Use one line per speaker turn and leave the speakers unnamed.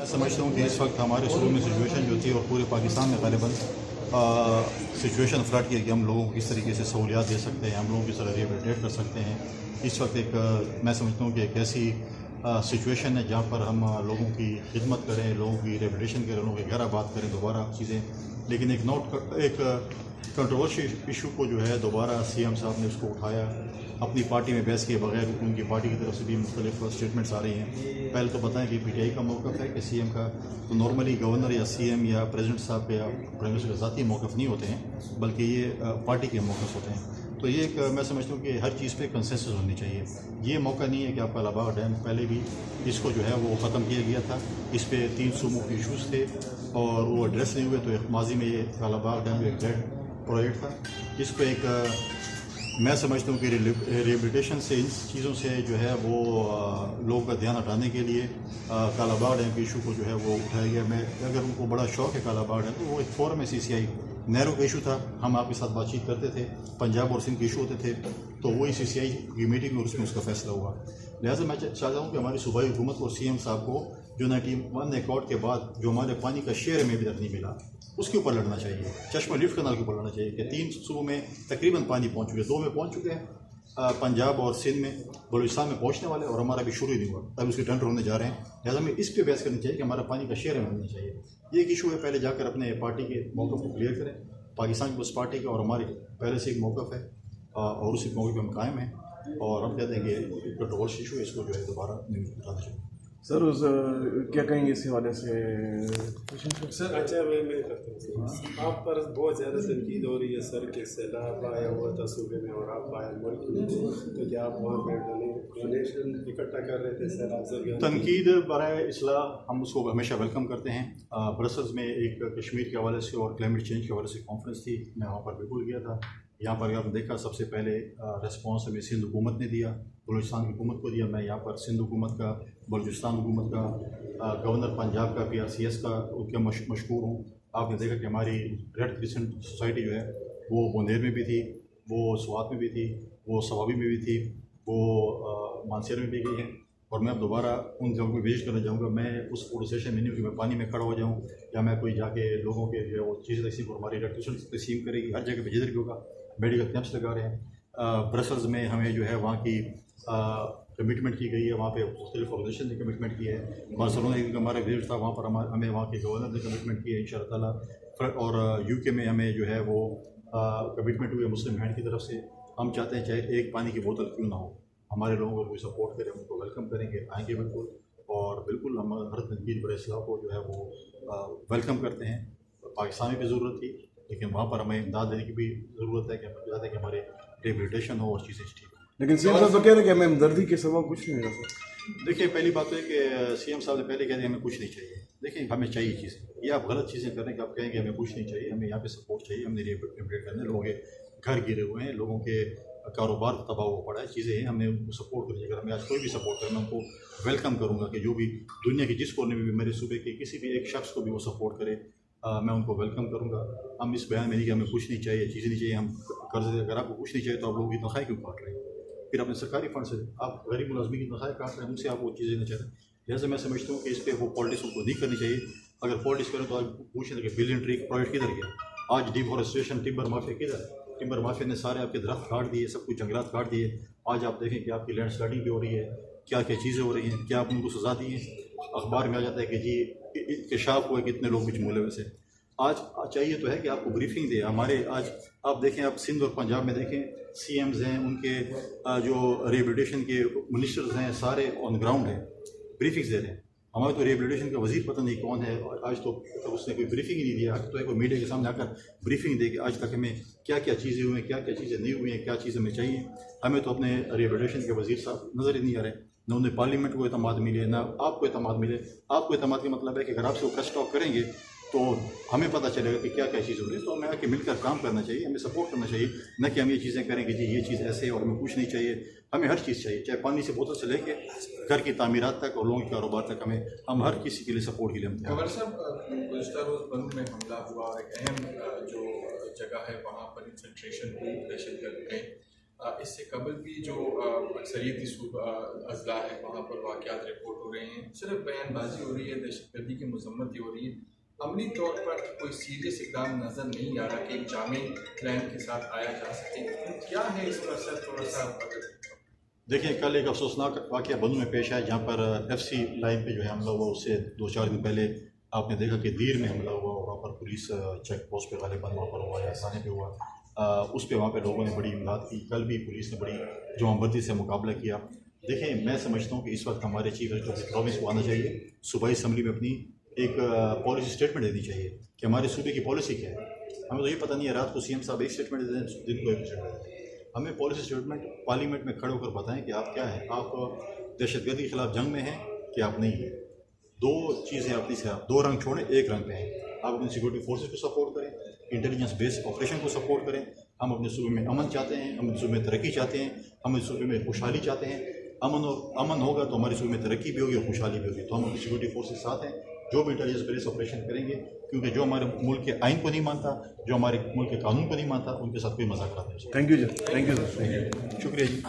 समझता हूँ कि इस वक्त हमारे सूबे में सिचुएशन जो थी और पूरे पाकिस्तान में ग़ालिबन सिचुएशन फ्लड की है कि हम लोगों को किस तरीके से सहूलियात दे सकते हैं, हम लोगों की तरह रिहेबिलिटेट कर सकते हैं। इस वक्त मैं समझता हूँ कि एक ऐसी सिचुएशन है जहाँ पर हम लोगों की खिदमत करें, लोगों की रिहेबिलिटेशन करें, लोगों के घर आबाद करें दोबारा चीज़ें। लेकिन एक कंट्रोवर्शियल इशू को जो है दोबारा सीएम साहब ने उसको उठाया, अपनी पार्टी में बहस किए बगैर। उनकी पार्टी की तरफ से भी मुख्तलिफ स्टेटमेंट्स आ रही हैं। पहले तो बताएं कि पीटीआई का मौक़िफ़ है कि सीएम का, तो नॉर्मली गवर्नर या सीएम या प्रेसिडेंट साहब के या प्राइम मिनिस्टर के ज़ाती मौक़िफ़ नहीं होते हैं, बल्कि ये पार्टी के मौक़िफ़ होते हैं। तो ये मैं समझता हूँ कि हर चीज़ पे कंसेंसस होनी चाहिए। ये मौका नहीं है कि आपका लाबाग डैम पहले भी इसको जो है वो ख़त्म किया गया था, इस पे 3 सूबों के इशूज़ थे और वो एड्रेस नहीं हुए। तो एक माजी में ये लाबाग डैम एक डेड प्रोजेक्ट था। इस पर मैं समझता हूँ कि रिहेबिलिटेशन से, इन चीज़ों से जो है वो लोगों का ध्यान हटाने के लिए कालाबाग डैम के इशू को जो है वो उठाया गया। मैं अगर उनको बड़ा शौक है कालाबाग डैम, तो वो एक फोरम है CCI नेहरू का इशू था, हम आपके साथ बातचीत करते थे, पंजाब और सिंध के इशू होते थे, तो वही CCI की मीटिंग में उसमें उसका फैसला हुआ। लिहाजा मैं चाहता हूँ कि हमारी सूबाई हुकूमत और CM साहब को जो 91 एकॉर्ड के बाद जो हमारे पानी का शेयर में अभी तक नहीं मिला, उसके ऊपर लड़ना चाहिए। चश्मा लिफ्ट कनाल के ऊपर लड़ना चाहिए कि 3 सूबों में तकरीबन पानी पहुँच चुके, 2 में पहुँच चुके हैं, पंजाब और सिंध में, बलूचिस्तान में पहुँचने वाले, और हमारा अभी शुरू ही नहीं हुआ, तभी उसके टेंडर होने जा रहे हैं। लिहाजा हमें इस पर बहस करनी चाहिए कि हमारा पानी का शेयर में मिलना चाहिए। ये एक इशू है, पहले जाकर अपने पार्टी के मौक़िफ़ को क्लियर करें। पाकिस्तान की उस पार्टी का और हमारे पहले से एक मौक़िफ़ है और उसी मौक़िफ़ पर हम कायम हैं, और हम कहते हैं कि कंट्रोवर्शियल इशू है, इसको जो है दोबारा उठाना चाहिए।
सर क्या कहेंगे इस हवाले से?
सर अच्छा, मैं करता हूँ। आप पर बहुत ज़्यादा तनकीद हो रही है सर कि सैलाब आया हुआ था सूबे में और आप आए मुल्क में, तो क्या आप वहाँ पर डोनेशन इकट्ठा कर रहे थे सैलाब से?
तनकीद बराए इस्लाह हम उसको हमेशा वेलकम करते हैं। ब्रसल्स में एक कश्मीर के हवाले से और क्लाइमेट चेंज के हवाले से कॉन्फ्रेंस थी, मैं वहाँ पर बिल्कुल गया था। यहाँ पर आपने देखा सबसे पहले रिस्पॉन्स हमें सिंध हुकूमत ने दिया, बलूचिस्तान की हुकूमत को दिया। मैं यहाँ पर सिंध हुकूमत का, बलूचिस्तान हुकूमत का, गवर्नर पंजाब का, PRCS का उनके मशहूर हूँ। आपने देखा कि हमारी रेड क्रिसेंट सोसाइटी जो है वो बुंदेर में भी थी, वो स्वात में भी थी, वो सवाबी में भी थी, वो मानसेर में भी गई है। और मैं अब दोबारा उन जगहों पर विजिट करना चाहूँगा। मैं उस फोटो सेशन में नहीं हूँ कि मैं पानी में खड़ा हो जाऊँ या मैं कोई जाके लोगों के जो वो चीज़ें तकसीम और हमारी रेड क्रिसेंट तकसीम करेगी। हर जगह पर जिधर भी होगा मेडिकल कैंप्स लगा रहे हैं। ब्रसल्स में हमें जो है वहाँ की कमिटमेंट की गई है, वहाँ पे मुख्तलिफ ऑर्गेनाइजेशन ने कमिटमेंट की है। बार्सिलोना एक हमारा विजिट था, वहाँ पर हमें वहाँ के गवर्नर ने कमिटमेंट की है इंशाअल्लाह ताला। और UK में हमें जो है वो कमिटमेंट हुई है मुस्लिम हैंड की तरफ से। हम चाहते हैं चाहे एक पानी की बोतल क्यों ना हो, हमारे लोगों को कोई सपोर्ट करे, उनको वेलकम करेंगे, आएँगे बिल्कुल। और बिल्कुल हम हर तनकीद बर इस्लाह को जो है वो वेलकम करते हैं। पाकिस्तान में भी ज़रूरत थी, लेकिन वहाँ पर हमें इमदाद देने की भी ज़रूरत है कि हम चाहते हैं कि हमारे रिहेबिलिटेशन हो और चीज़ें ठीक हो।
लेकिन CM साहब तो कह रहे हैं कि हमें हमदर्दी के सिवा कुछ नहीं मिला सर।
देखिए, पहली बात तो है कि CM साहब ने पहले कह दिया हमें कुछ नहीं चाहिए। देखिए, हमें चाहिए चीज़ें, ये आप गलत चीज़ें कर रहे हैं कि आप कहेंगे हमें कुछ नहीं चाहिए। हमें यहाँ पे सपोर्ट चाहिए, हमने रिहेबिलिटेट करने, लोगों के घर गिरे हुए हैं, लोगों के कारोबार तबाह हुआ पड़ा है, चीज़ें हैं, हमने उनको सपोर्ट करनी चाहिए। अगर हमें आज कोई भी सपोर्ट करना, उनको वेलकम करूँगा कि जो भी दुनिया के जिस कोने में भी मेरे सूबे के किसी भी एक शख्स को भी वो सपोर्ट करे, मैं उनको वेलकम करूँगा। हम इस बयान में नहीं कि हमें कुछ नहीं चाहिए, चीज़ें नहीं चाहिए, हम कर्ज दे। अगर आपको कुछ नहीं चाहिए तो आप लोगों की तनख्वाह क्यों काट रहे हैं? फिर अपने सरकारी फंड से आप गरीब मुलाजमी की तनख्वाह काट रहे हैं, उनसे आप वो चीज़ें नहीं चाह रहे। जैसे मैं समझता हूँ कि इस पर वो पॉलिटिक्स उनको नहीं करनी चाहिए। अगर पॉलिटिक्स करें तो आज पूछ लें कि बिलियन ट्री प्रोजेक्ट किधर गया, आज डिफॉरेस्टेशन, टिम्बर माफिया किधर है? टिम्बर माफिया ने सारे आपके दरख्त काट दिए, सब कुछ जंगलात काट दिए। आज आप देखें कि आपकी लैंड स्लाइडिंग भी हो रही है, क्या क्या चीज़ें हो रही हैं, क्या आपने उनको सजा दी है? अखबार में आ जाता है कि जी इंकशाफ हुआ, कितने लोग कुछ मूले वैसे। आज चाहिए तो है कि आपको ब्रीफिंग दे। हमारे आज आप देखें, आप सिंध और पंजाब में देखें, CMs हैं, उनके जो रिहेबिलिटेशन के मिनिस्टर्स हैं, सारे ऑन ग्राउंड हैं, ब्रीफिंग्स दे रहे हैं। हमारे तो रिहेबिलिटेशन का वजीर पता नहीं कौन है, और आज तो उसने कोई ब्रीफिंग ही नहीं दिया। आज तो है कोई मीडिया के सामने आकर ब्रीफिंग दे कि आज तक हमें क्या क्या चीज़ें हुई हैं, क्या क्या चीज़ें नहीं हुई हैं, क्या चीज़ें हमें चाहिए। हमें तो अपने रिहेबिलिटेशन के वजीर साहब नज़र ही नहीं आ रहे, न उन्हें पार्लियामेंट को एतमाद मिले, ना आपको एतमाद मिले। आपको एतमाद का मतलब है कि अगर आपसे वो कस्ट टॉक करेंगे तो हमें पता चलेगा कि क्या क्या चीज़ हो रही है। तो हमें आके मिलकर काम करना चाहिए, हमें सपोर्ट करना चाहिए, न कि हम ये चीज़ें करें कि जी ये चीज़ ऐसे है और हमें कुछ नहीं चाहिए। हमें हर चीज़ चाहिए, चाहे पानी से बोतल से लेके घर की तामीरात तक और लोगों के कारोबार तक। हम हर किसी के लिए सपोर्ट के लिए हम
कंवर साहब, गुज़श्ता रोज़ बनू में हमला हुआ, एक अहम जो जगह है वहाँ पर इंसनट्रेशन हुई, दहशतगर्द गए, इससे कबल भी जो अक्सरियती अजला है वहाँ पर वाक़यात रिपोर्ट हो रहे हैं, सिर्फ बयानबाजी हो रही है, दहशतगर्दी की मजम्मत हो रही है। अमली तौर पर कोई सीरियस इकदाम नज़र नहीं आ रहा कि एक जामे प्लान के साथ आया जा सके। क्या है इस पर सर थोड़ा सा?
देखिए, कल एक अफसोसनाक वाक़या बंदू में पेश आया जहाँ पर FC लाइन पे जो है हमला हुआ। उससे 2-4 दिन पहले आपने देखा कि दीर में हमला हुआ, वहाँ पर पुलिस चेक पोस्ट पे गालिबन वहाँ पर हुआ या थाने पे हुआ। उस पर वहाँ पे लोगों ने बड़ी इमदाद की। कल भी पुलिस ने बड़ी जवाबंदी से मुकाबला किया। देखें, मैं समझता हूँ कि इस वक्त हमारे चीफ मिनिस्टर ऑफ प्रोविंस को आना चाहिए, सूबाई असम्बली में अपनी एक पॉलिसी स्टेटमेंट देनी चाहिए कि हमारे सूबे की पॉलिसी क्या है। हमें तो ये पता नहीं है, रात को CM साहब एक स्टेटमेंट देते हैं, दिन को एक स्टेटमेंट देते हैं। हमें पॉलिसी स्टेटमेंट पार्लियामेंट में खड़े होकर बताएं कि आप क्या हैं, आप दहशतगर्दी के खिलाफ जंग में हैं कि आप नहीं हैं। दो चीज़ें अपनी से, आप दो रंग छोड़ें, एक रंग पे हैं। आप अपनी सिक्योरिटी फोर्सेस को सपोर्ट करें, इंटेलिजेंस बेस्ड ऑपरेशन को सपोर्ट करें। हम अपने सूबे में अमन चाहते हैं, हम अपने सूबे में तरक्की चाहते हैं, हम इस सूबे में खुशहाली चाहते हैं। अमन होगा तो हमारे सूबे में तरक्की भी होगी और खुशहाली भी होगी। तो हम अपनी सिक्योरिटी फोर्सेस साथ हैं, जो भी इंटेलिजेंस बेस्ड ऑपरेशन करेंगे, क्योंकि जो हमारे मुल्क के आइन को नहीं मानता, जो हमारे मुल्क के कानून को नहीं मानता, उनके साथ कोई मजाक नहीं हो सकता।
Thank you sir, thank you sir,
शुक्रिया जी।